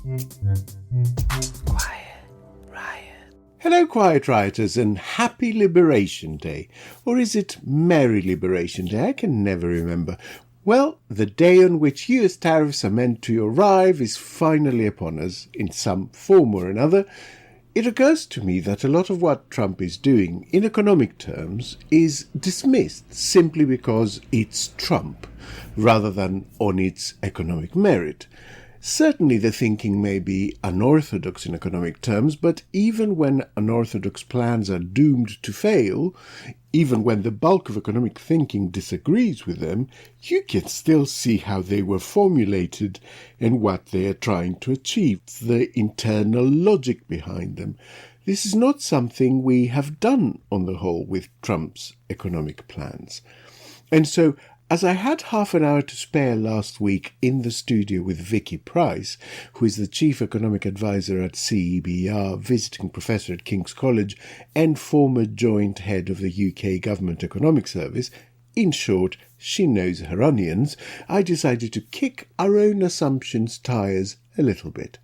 Quiet Riot. Hello, Quiet Rioters, and happy Liberation Day. Or is it Merry Liberation Day? I can never remember. Well, the day on which US tariffs are meant to arrive is finally upon us, in some form or another. It occurs to me that a lot of what Trump is doing, in economic terms, is dismissed simply because it's Trump, rather than on its economic merit. Certainly the thinking may be unorthodox in economic terms, but even when unorthodox plans are doomed to fail, even when the bulk of economic thinking disagrees with them, you can still see how they were formulated and what they are trying to achieve, the internal logic behind them. This is not something we have done on the whole with Trump's economic plans. And so, as I had half an hour to spare last week in the studio with Vicky Pryce, who is the Chief Economic Advisor at CEBR, visiting professor at King's College, and former joint head of the UK Government Economic Service, in short, she knows her onions, I decided to kick our own assumptions' tires a little bit.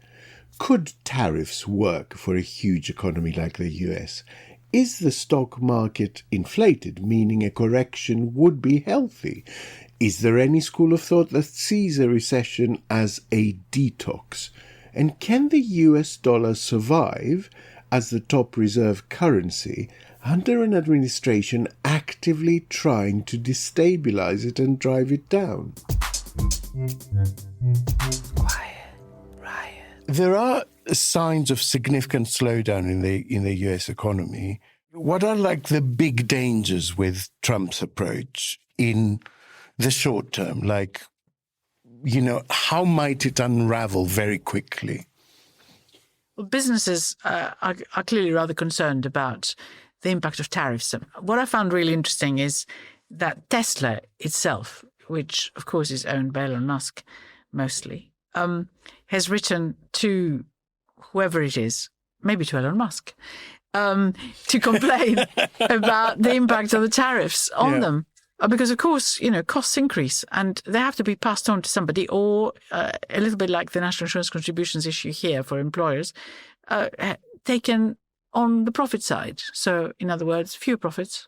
Could tariffs work for a huge economy like the US? Is the stock market inflated, meaning a correction would be healthy? Is there any school of thought that sees a recession as a detox? And can the US dollar survive as the top reserve currency under an administration actively trying to destabilize it and drive it down? Quiet Riot. There are signs of significant slowdown in the US economy. What are like the big dangers with Trump's approach in the short term? Like, how might it unravel very quickly? Well, businesses are clearly rather concerned about the impact of tariffs. What I found really interesting is that Tesla itself, which of course is owned by Elon Musk mostly, has written to whoever it is, maybe to Elon Musk, to complain about the impact of the tariffs on them. Because, of course, costs increase and they have to be passed on to somebody, or a little bit like the national insurance contributions issue here for employers, taken on the profit side. So, in other words, fewer profits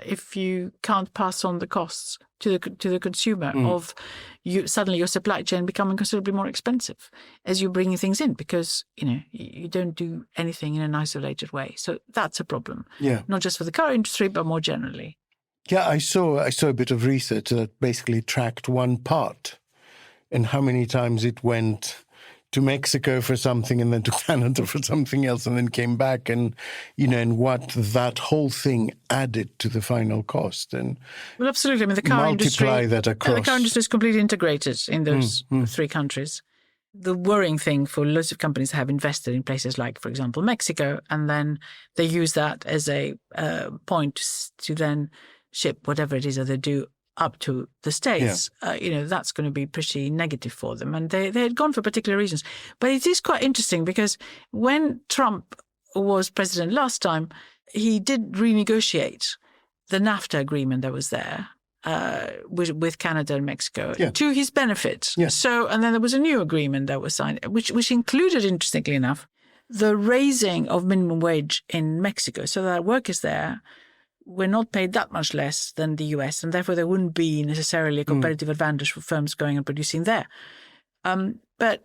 if you can't pass on the costs to the consumer of suddenly your supply chain becoming considerably more expensive as you're bringing things in, because you don't do anything in an isolated way. So that's a problem. Yeah. Not just for the car industry, but more generally. Yeah, I saw a bit of research that basically tracked one part and how many times it went to Mexico for something and then to Canada for something else and then came back, and what that whole thing added to the final cost. And well, absolutely. I mean, the car industry, that across. The car industry is completely integrated in those three countries. The worrying thing for lots of companies have invested in places like, for example, Mexico, and then they use that as a point to then ship whatever it is that they do up to the States. That's going to be pretty negative for them. And they had gone for particular reasons. But it is quite interesting because when Trump was president last time, he did renegotiate the NAFTA agreement that was there with Canada and Mexico to his benefit. Yeah. So, and then there was a new agreement that was signed, which included, interestingly enough, the raising of minimum wage in Mexico so that workers there were not paid that much less than the US, and therefore there wouldn't be necessarily a competitive advantage for firms going and producing there. But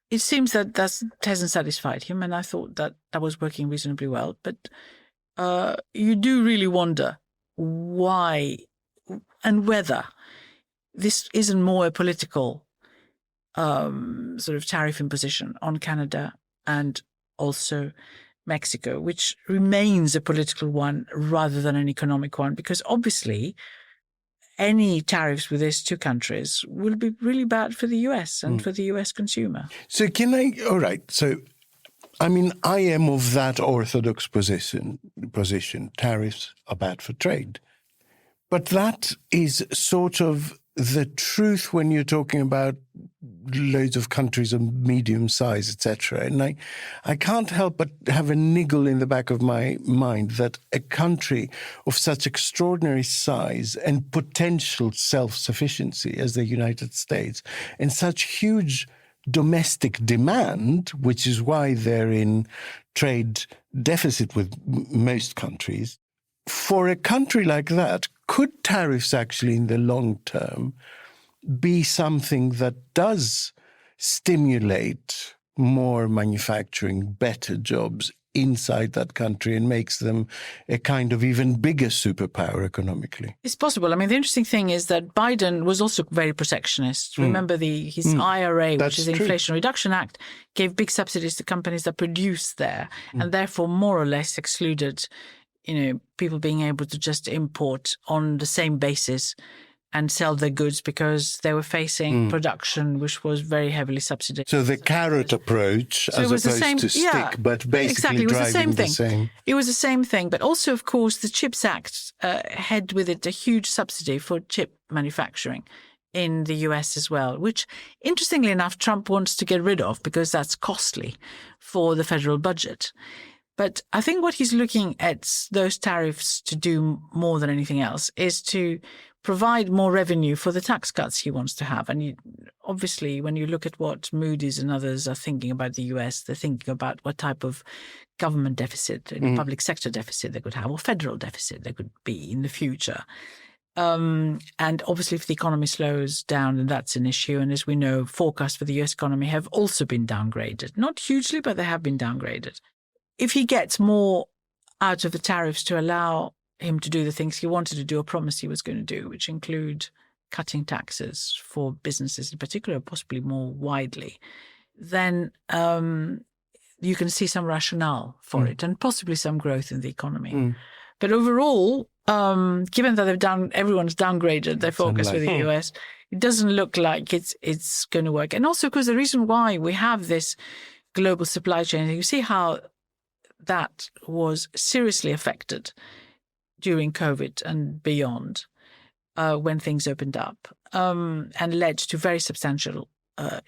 it seems that hasn't satisfied him, and I thought that was working reasonably well. But you do really wonder why and whether this isn't more a political sort of tariff imposition on Canada and also Mexico, which remains a political one rather than an economic one, because obviously any tariffs with these two countries will be really bad for the US and for the US consumer. So all right, so I mean, I am of that orthodox position, tariffs are bad for trade. But that is sort of the truth when you're talking about loads of countries of medium size, etc. And I can't help but have a niggle in the back of my mind that a country of such extraordinary size and potential self-sufficiency as the United States, and such huge domestic demand, which is why they're in trade deficit with most countries. For a country like that, could tariffs actually in the long term be something that does stimulate more manufacturing, better jobs inside that country and makes them a kind of even bigger superpower economically? It's possible. I mean, the interesting thing is that Biden was also very protectionist. Remember his IRA, which is the Inflation Reduction Act, gave big subsidies to companies that produce there and therefore more or less excluded, people being able to just import on the same basis and sell their goods because they were facing production which was very heavily subsidized. So the carrot approach as opposed to stick, but basically driving the same. It was the same thing. But also, of course, the CHIPS Act had with it a huge subsidy for chip manufacturing in the US as well, which, interestingly enough, Trump wants to get rid of because that's costly for the federal budget. But I think what he's looking at those tariffs to do more than anything else is to provide more revenue for the tax cuts he wants to have. And obviously, when you look at what Moody's and others are thinking about the US, they're thinking about what type of government deficit, public sector deficit they could have, or federal deficit they could be in the future. And obviously, if the economy slows down, then that's an issue. And as we know, forecasts for the US economy have also been downgraded. Not hugely, but they have been downgraded. If he gets more out of the tariffs to allow him to do the things he wanted to do or promised he was going to do, which include cutting taxes for businesses in particular, possibly more widely, then you can see some rationale for it and possibly some growth in the economy. But overall, given that everyone's downgraded their focus with the US, it doesn't look like it's going to work. And also because the reason why we have this global supply chain, you see how that was seriously affected during COVID and beyond when things opened up and led to very substantial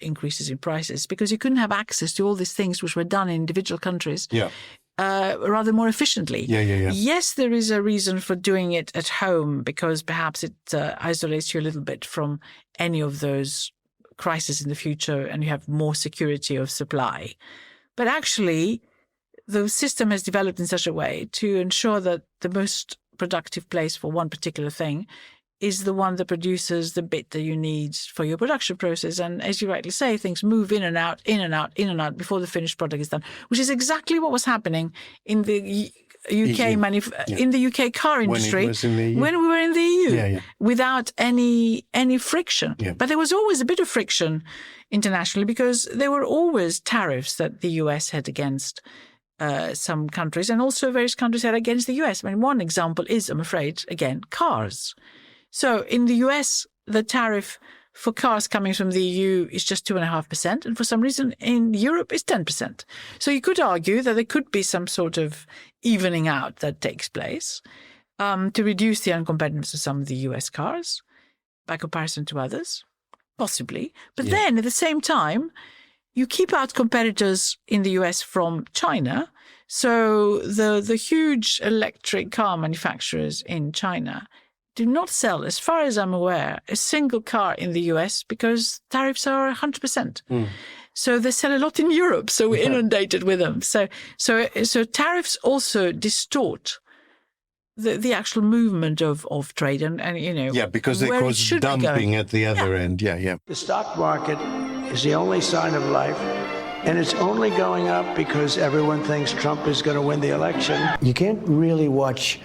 increases in prices because you couldn't have access to all these things which were done in individual countries rather more efficiently. Yes, there is a reason for doing it at home because perhaps it isolates you a little bit from any of those crises in the future and you have more security of supply. But actually, the system has developed in such a way to ensure that the most productive place for one particular thing is the one that produces the bit that you need for your production process. And as you rightly say, things move in and out, in and out, in and out before the finished product is done, which is exactly what was happening in the UK in the UK car industry when we were in the EU without any friction. But there was always a bit of friction internationally because there were always tariffs that the US had against some countries and also various countries had against the US. I mean, one example is, I'm afraid, again, cars. So in the US, the tariff for cars coming from the EU is just 2.5%. And for some reason in Europe, it's 10%. So you could argue that there could be some sort of evening out that takes place to reduce the uncompetitiveness of some of the US cars by comparison to others, possibly. But then at the same time, you keep out competitors in the US from China. So the huge electric car manufacturers in China do not sell, as far as I'm aware, a single car in the US because tariffs are 100%. So they sell a lot in Europe, so we're inundated with them. So tariffs also distort the actual movement of trade and because they cause dumping at the other end. The stock market is the only sign of life, and it's only going up because everyone thinks Trump is going to win the election. You can't really watch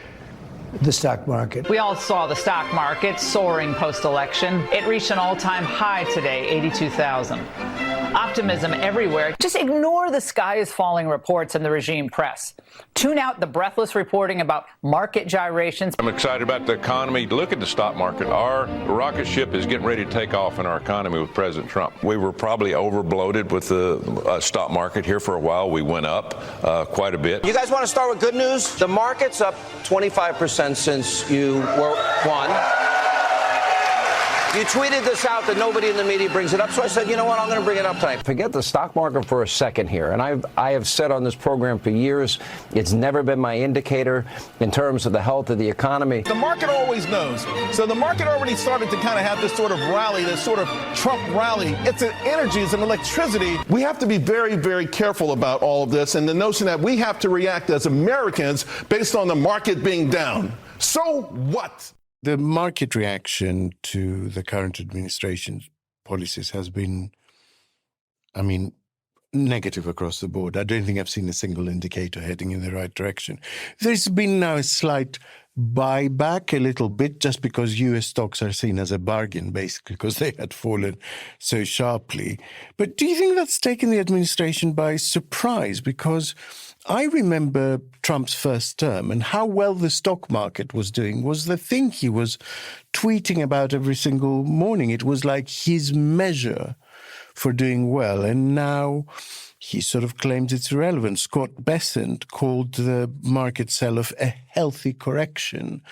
the stock market. We all saw the stock market soaring post-election. It reached an all-time high today, 82,000. Optimism everywhere. Just ignore the sky is falling reports in the regime press. Tune out the breathless reporting about market gyrations. I'm excited about the economy. Look at the stock market. Our rocket ship is getting ready to take off in our economy with President Trump. We were probably overbloated with the stock market here for a while. We went up quite a bit. You guys want to start with good news? The market's up 25% since you won. You tweeted this out that nobody in the media brings it up, so I said, you know what, I'm going to bring it up tonight. Forget the stock market for a second here, and I have said on this program for years, it's never been my indicator in terms of the health of the economy. The market always knows. So the market already started to kind of have this sort of rally, this sort of Trump rally. It's an energy, it's an electricity. We have to be very, very careful about all of this and the notion that we have to react as Americans based on the market being down. So what? The market reaction to the current administration's policies has been, negative across the board. I don't think I've seen a single indicator heading in the right direction. There's been now a slight buyback, a little bit, just because US stocks are seen as a bargain, basically, because they had fallen so sharply. But do you think that's taken the administration by surprise? Because I remember Trump's first term, and how well the stock market was doing was the thing he was tweeting about every single morning. It was like his measure for doing well. And now he sort of claims it's irrelevant. Scott Bessent called the market sell-off a healthy correction.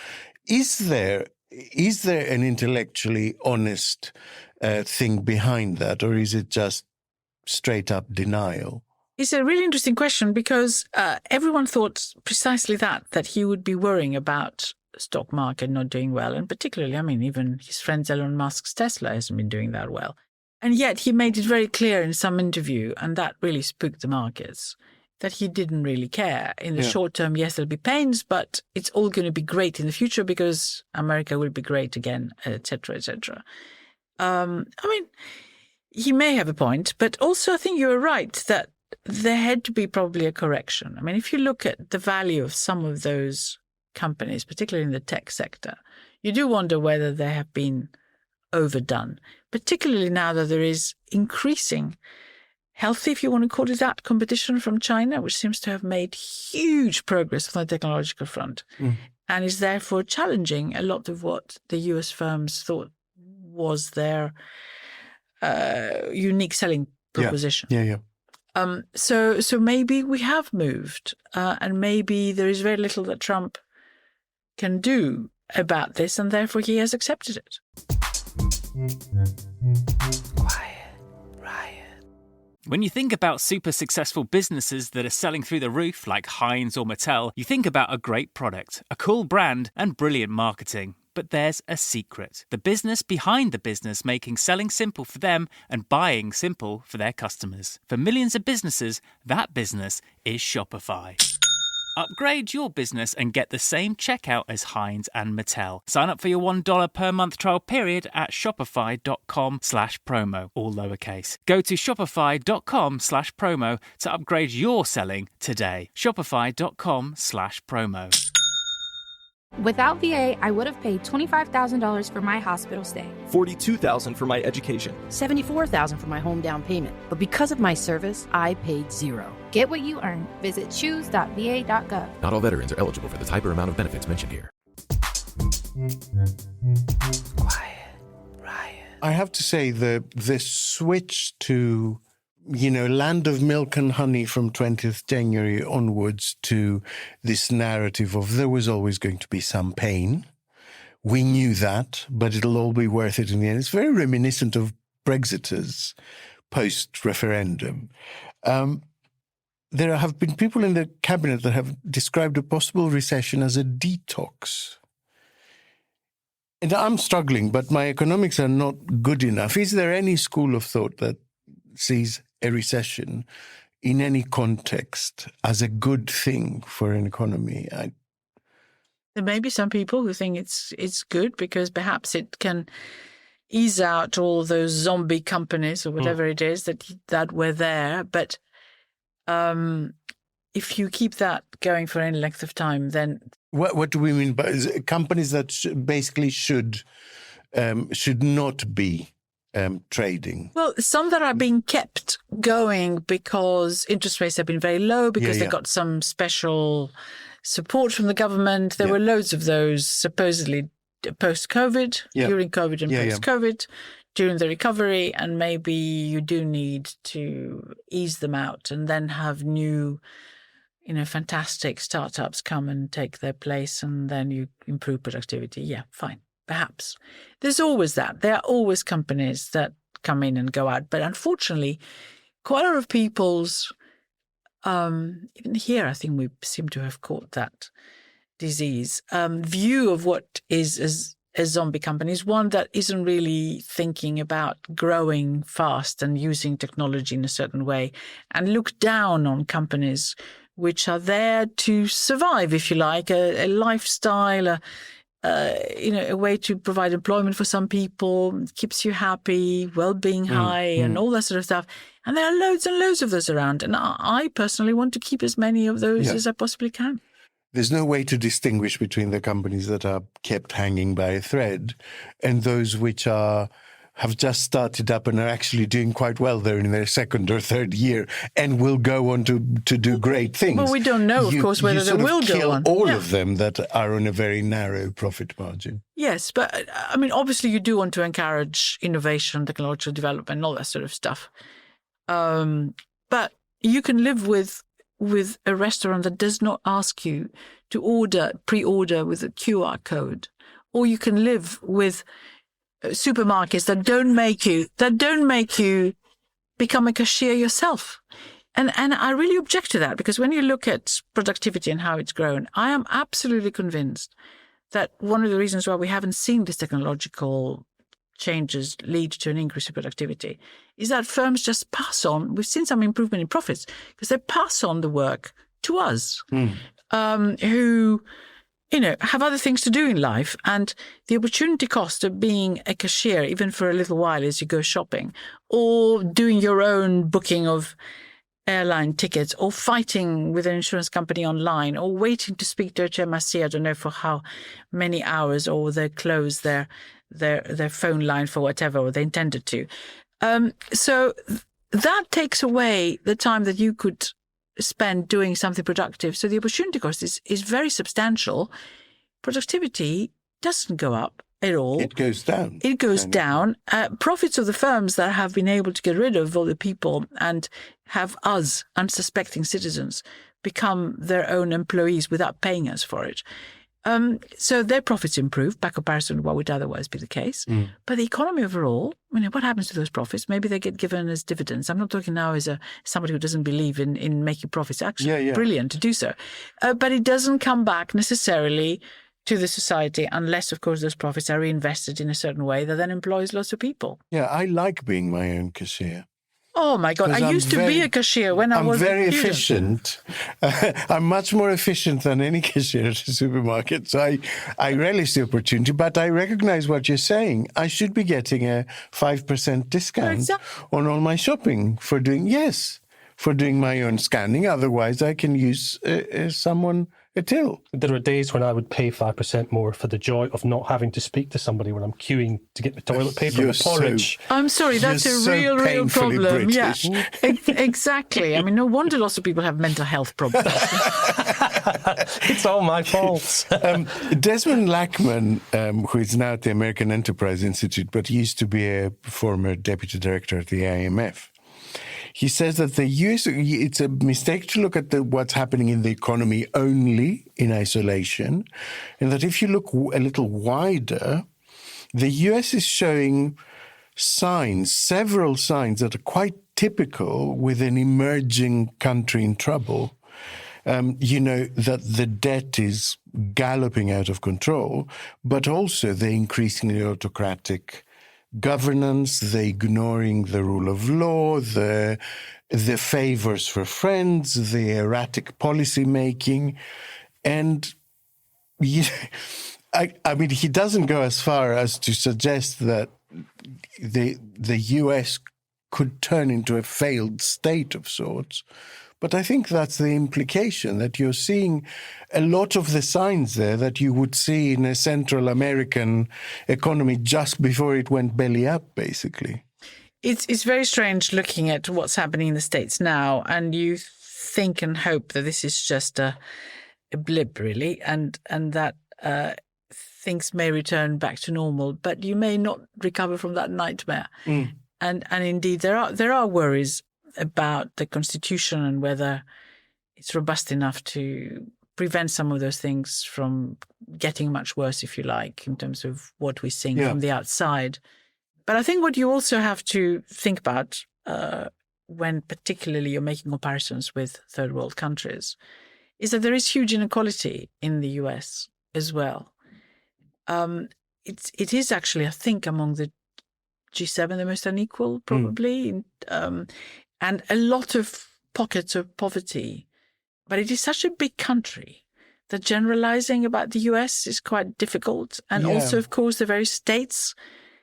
Is there an intellectually honest thing behind that, or is it just straight up denial? It's a really interesting question because everyone thought precisely that he would be worrying about the stock market not doing well. And particularly, even his friend Elon Musk's Tesla hasn't been doing that well. And yet he made it very clear in some interview, and that really spooked the markets, that he didn't really care. In the short term, yes, there'll be pains, but it's all going to be great in the future because America will be great again, etc., etc. He may have a point, but also I think you're right that there had to be probably a correction. If you look at the value of some of those companies, particularly in the tech sector, you do wonder whether they have been overdone, particularly now that there is increasing healthy, if you want to call it that, competition from China, which seems to have made huge progress on the technological front and is therefore challenging a lot of what the US firms thought was their unique selling proposition. Yeah. So maybe we have moved, and maybe there is very little that Trump can do about this, and therefore he has accepted it. Quiet riot. When you think about super successful businesses that are selling through the roof, like Heinz or Mattel, you think about a great product, a cool brand, and brilliant marketing. But there's a secret. The business behind the business, making selling simple for them and buying simple for their customers. For millions of businesses, that business is Shopify. Upgrade your business and get the same checkout as Heinz and Mattel. Sign up for your $1 per month trial period at shopify.com/promo, all lowercase. Go to shopify.com/promo to upgrade your selling today. Shopify.com/promo. Without VA, I would have paid $25,000 for my hospital stay, $42,000 for my education, $74,000 for my home down payment. But because of my service, I paid $0. Get what you earn. Visit choose.va.gov. Not all veterans are eligible for the type or amount of benefits mentioned here. Quiet riot. I have to say the switch to land of milk and honey from 20th January onwards to this narrative of there was always going to be some pain. We knew that, but it'll all be worth it in the end. It's very reminiscent of Brexiters post-referendum. There have been people in the cabinet that have described a possible recession as a detox. And I'm struggling, but my economics are not good enough. Is there any school of thought that sees a recession in any context as a good thing for an economy? There may be some people who think it's good because perhaps it can ease out all those zombie companies or whatever it is that were there. But if you keep that going for any length of time, then what do we mean by companies that basically should not be trading? Well, some that are being kept going because interest rates have been very low, because they got some special support from the government. There were loads of those supposedly post-COVID, during COVID and post-COVID, during the recovery, and maybe you do need to ease them out and then have new, fantastic startups come and take their place, and then you improve productivity. Yeah, fine. perhaps. There's always that. There are always companies that come in and go out. But unfortunately, quite a lot of people's, even here, I think we seem to have caught that disease, view of what is a zombie company is one that isn't really thinking about growing fast and using technology in a certain way, and look down on companies which are there to survive, if you like, a lifestyle, a way to provide employment for some people, keeps you happy, well-being high, and all that sort of stuff. And there are loads and loads of those around. And I personally want to keep as many of those as I possibly can. There's no way to distinguish between the companies that are kept hanging by a thread and those which have just started up and are actually doing quite well. They're in their second or third year and will go on to do great things. Well, we don't know, of course, whether they will go on. All of them that are on a very narrow profit margin. Yes, but I mean, obviously you do want to encourage innovation, technological development, and all that sort of stuff. But you can live with a restaurant that does not ask you to pre-order with a QR code, or you can live with supermarkets that don't make you become a cashier yourself. And I really object to that, because when you look at productivity and how it's grown, I am absolutely convinced that one of the reasons why we haven't seen these technological changes lead to an increase in productivity is that firms just pass on. We've seen some improvement in profits because they pass on the work to us, who, have other things to do in life. And the opportunity cost of being a cashier, even for a little while as you go shopping, or doing your own booking of airline tickets, or fighting with an insurance company online, or waiting to speak to HMRC, I don't know for how many hours, or they close their phone line for whatever, or they intended to. So that takes away the time that you could spend doing something productive. So the opportunity cost is very substantial. Productivity doesn't go up at all. It goes down. It goes down. Profits of the firms that have been able to get rid of all the people and have us, unsuspecting citizens, become their own employees without paying us for it. So their profits improve by comparison to what would otherwise be the case. But the economy overall, what happens to those profits? Maybe they get given as dividends. I'm not talking now as somebody who doesn't believe in making profits. Actually, brilliant to do so. But it doesn't come back necessarily to the society unless, of course, those profits are reinvested in a certain way that then employs lots of people. Yeah, I like being my own cashier. Oh, my God. I used to be a cashier when I was a student. I'm very efficient. I'm much more efficient than any cashier at a supermarket. So I relish the opportunity, but I recognize what you're saying. I should be getting a 5% discount on all my shopping for doing my own scanning. Otherwise, I can use someone a till. There are days when I would pay 5% more for the joy of not having to speak to somebody when I'm queuing to get the toilet paper and the porridge. I'm sorry, that's a real problem. British. Yeah, exactly. No wonder lots of people have mental health problems. It's all my fault. Desmond Lackman, who is now at the American Enterprise Institute, but used to be a former deputy director at the IMF, he says that the US, it's a mistake to look at what's happening in the economy only in isolation, and that if you look a little wider, the US is showing several signs that are quite typical with an emerging country in trouble. That the debt is galloping out of control, but also the increasingly autocratic governance, the ignoring the rule of law, the favors for friends, the erratic policy making. And he doesn't go as far as to suggest that the US could turn into a failed state of sorts. But I think that's the implication, that you're seeing a lot of the signs there that you would see in a Central American economy just before it went belly up, basically. It's very strange looking at what's happening in the States now, and you think and hope that this is just a blip, really, and that things may return back to normal, but you may not recover from that nightmare. And indeed, there are worries about the Constitution and whether it's robust enough to prevent some of those things from getting much worse, if you like, in terms of what we're seeing from the outside. But I think what you also have to think about when particularly you're making comparisons with third world countries is that there is huge inequality in the US as well. It is actually, I think, among the G7 the most unequal, probably, and a lot of pockets of poverty. But it is such a big country that generalizing about the US is quite difficult. And also, of course, the various states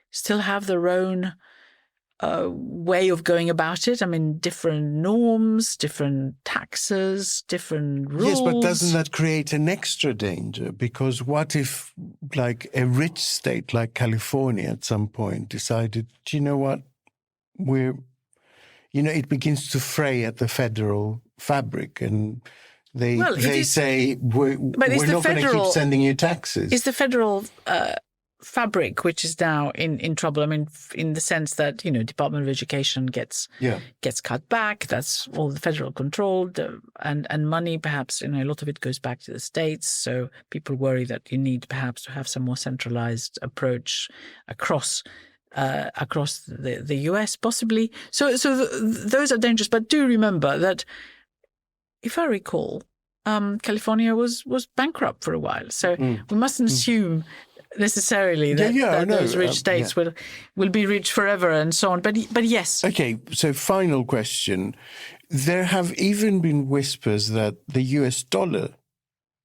still have their own way of going about it. I mean, different norms, different taxes, different rules. Yes, but doesn't that create an extra danger? Because what if, like, a rich state like California at some point decided, do you know what, it begins to fray at the federal fabric, and they say, we're not going to keep sending you taxes. It's the federal fabric which is now in trouble. I mean, in the sense that, Department of Education gets cut back. That's all the federal controlled, and money, perhaps, a lot of it goes back to the states. So people worry that you need perhaps to have some more centralized approach across the US, possibly. So those are dangerous. But do remember that, if I recall, California was bankrupt for a while. So we mustn't assume necessarily that those rich states will be rich forever and so on. But yes. Okay, so final question. There have even been whispers that the US dollar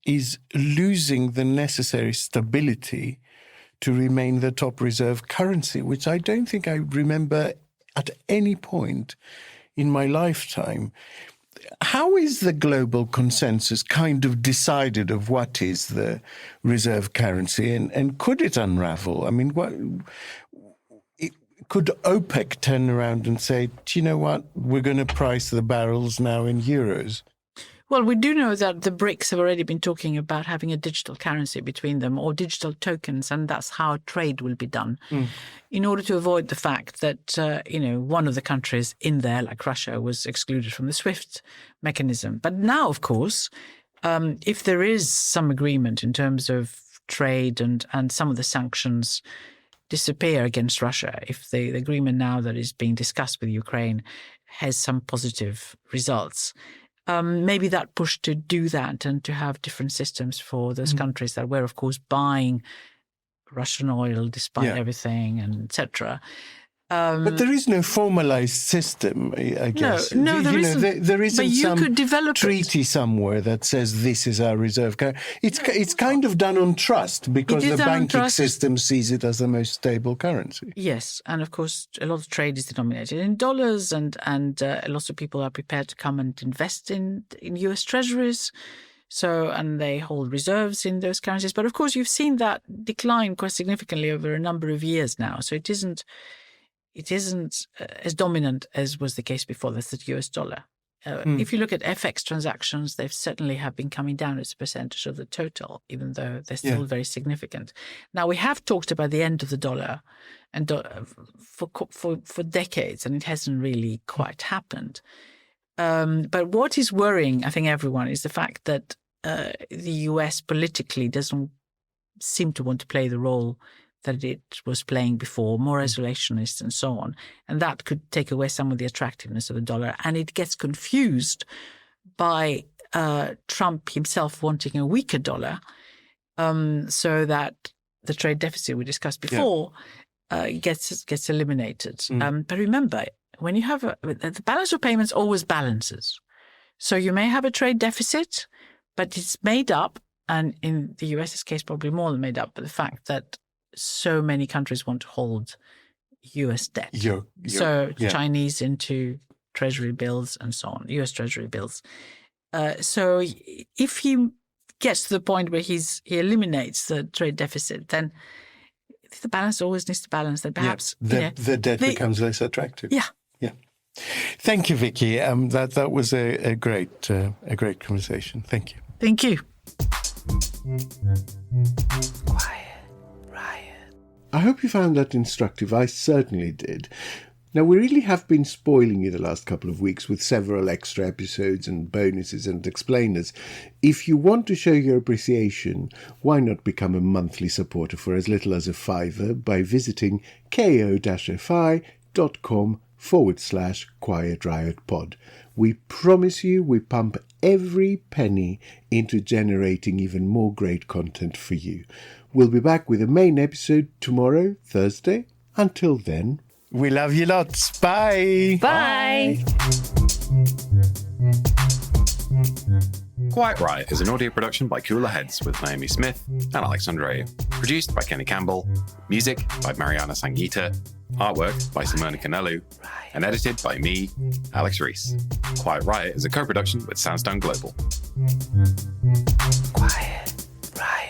is losing the necessary stability to remain the top reserve currency, which I don't think I remember at any point in my lifetime. How is the global consensus kind of decided of what is the reserve currency, and could it unravel? I mean, could OPEC turn around and say, do you know what, we're going to price the barrels now in euros? Well, we do know that the BRICS have already been talking about having a digital currency between them, or digital tokens, and that's how trade will be done, in order to avoid the fact that, one of the countries in there, like Russia, was excluded from the SWIFT mechanism. But now, of course, if there is some agreement in terms of trade and some of the sanctions disappear against Russia, if the agreement now that is being discussed with Ukraine has some positive results, maybe that push to do that and to have different systems for those countries that were, of course, buying Russian oil despite everything, and etc. But there is no formalized system, I guess. No, there isn't. There isn't but you some could develop treaty somewhere that says this is our reserve currency. It's kind of done on trust, because the banking system sees it as the most stable currency. Yes, and of course a lot of trade is denominated in dollars, and lots of people are prepared to come and invest in US treasuries. So, and they hold reserves in those currencies. But of course you've seen that decline quite significantly over a number of years now. So it isn't as dominant as was the case before. That's the US dollar. If you look at FX transactions, they certainly have been coming down as a percentage of the total, even though they're still very significant. Now, we have talked about the end of the dollar and for decades, and it hasn't really quite happened. But what is worrying, I think, everyone, is the fact that the US politically doesn't seem to want to play the role that it was playing before, more isolationist and so on. And that could take away some of the attractiveness of the dollar. And it gets confused by Trump himself wanting a weaker dollar, so that the trade deficit we discussed before gets eliminated. But remember, when you have the balance of payments always balances. So you may have a trade deficit, but it's made up, and in the US's case, probably more than made up, by the fact that so many countries want to hold US debt. Chinese into treasury bills and so on, US treasury bills. So if he gets to the point where he eliminates the trade deficit, then the balance always needs to balance. Then perhaps the debt becomes less attractive. Yeah. Thank you, Vicky. That was a great conversation. Thank you. Thank you. I hope you found that instructive. I certainly did. Now, we really have been spoiling you the last couple of weeks with several extra episodes and bonuses and explainers. If you want to show your appreciation, why not become a monthly supporter for as little as £5 by visiting ko-fi.com/Quiet Riot Pod. We promise you we pump every penny into generating even more great content for you. We'll be back with a main episode tomorrow, Thursday. Until then, we love you lots. Bye. Bye. Quiet Riot is an audio production by Cooler Heads with Naomi Smith and Alex Andreou. Produced by Kenny Campbell. Music by Mariana Sangeeta. Artwork by Simona Canelu. And edited by me, Alex Reese. Quiet Riot is a co-production with Sandstone Global. Quiet Riot.